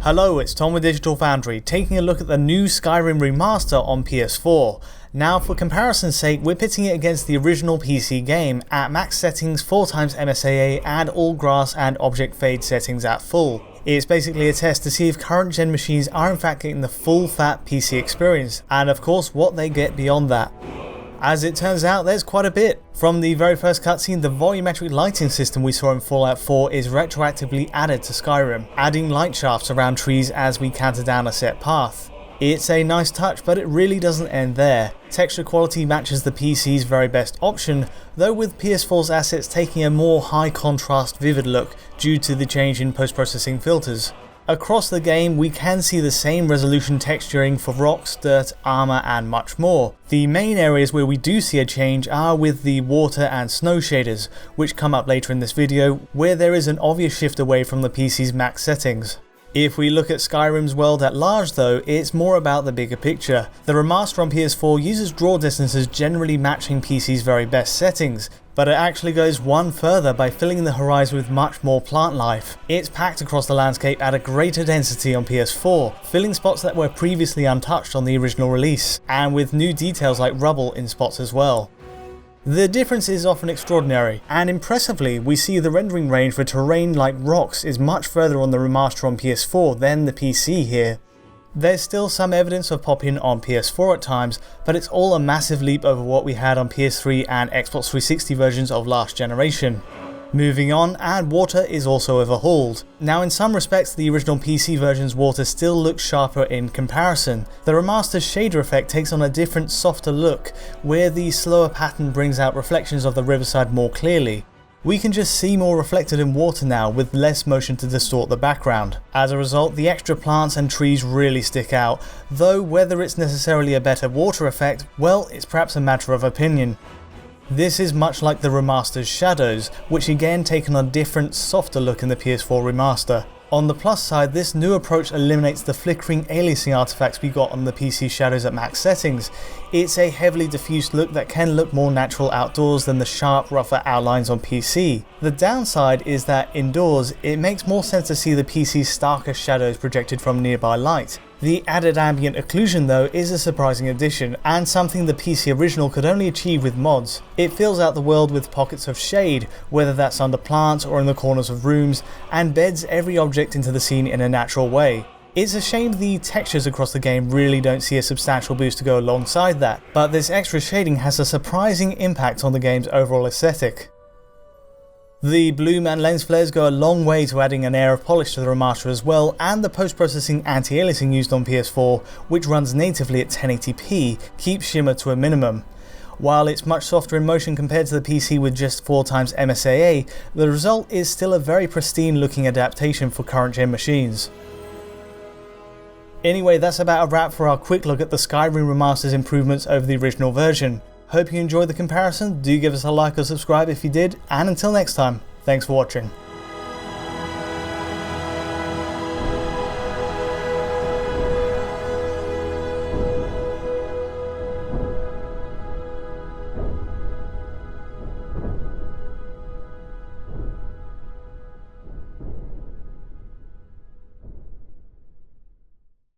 Hello, it's Tom with Digital Foundry, taking a look at the new Skyrim Remaster on PS4. Now, for comparison's sake, we're pitting it against the original PC game at max settings 4x MSAA and all grass and object fade settings at full. It's basically a test to see if current gen machines are in fact getting the full fat PC experience, and of course what they get beyond that. As it turns out, there's quite a bit. From the very first cutscene, the volumetric lighting system we saw in Fallout 4 is retroactively added to Skyrim, adding light shafts around trees as we canter down a set path. It's a nice touch, but it really doesn't end there. Texture quality matches the PC's very best option, though with PS4's assets taking a more high contrast vivid look due to the change in post-processing filters. Across the game, we can see the same resolution texturing for rocks, dirt, armor, and much more. The main areas where we do see a change are with the water and snow shaders, which come up later in this video, where there is an obvious shift away from the PC's max settings. If we look at Skyrim's world at large though, it's more about the bigger picture. The remaster on PS4 uses draw distances generally matching PC's very best settings, but it actually goes one further by filling the horizon with much more plant life. It's packed across the landscape at a greater density on PS4, filling spots that were previously untouched on the original release, and with new details like rubble in spots as well. The difference is often extraordinary, and impressively we see the rendering range for terrain like rocks is much further on the remaster on PS4 than the PC here. There's still some evidence of pop-in on PS4 at times, but it's all a massive leap over what we had on PS3 and Xbox 360 versions of last generation. Moving on, and water is also overhauled. Now in some respects the original PC version's water still looks sharper in comparison. The remaster's shader effect takes on a different, softer look, where the slower pattern brings out reflections of the riverside more clearly. We can just see more reflected in water now with less motion to distort the background. As a result, the extra plants and trees really stick out, though whether it's necessarily a better water effect, well, it's perhaps a matter of opinion. This is much like the remaster's shadows, which again take on a different, softer look in the PS4 remaster. On the plus side, this new approach eliminates the flickering aliasing artifacts we got on the PC shadows at max settings. It's a heavily diffused look that can look more natural outdoors than the sharp, rougher outlines on PC. The downside is that indoors, it makes more sense to see the PC's starker shadows projected from nearby light. The added ambient occlusion though is a surprising addition, and something the PC original could only achieve with mods. It fills out the world with pockets of shade, whether that's under plants or in the corners of rooms, and beds every object into the scene in a natural way. It's a shame the textures across the game really don't see a substantial boost to go alongside that, but this extra shading has a surprising impact on the game's overall aesthetic. The bloom and lens flares go a long way to adding an air of polish to the remaster as well, and the post-processing anti-aliasing used on PS4, which runs natively at 1080p, keeps shimmer to a minimum. While it's much softer in motion compared to the PC with just 4x MSAA, the result is still a very pristine looking adaptation for current gen machines. Anyway, that's about a wrap for our quick look at the Skyrim Remaster's improvements over the original version. Hope you enjoyed the comparison, do give us a like or subscribe if you did, and until next time, thanks for watching.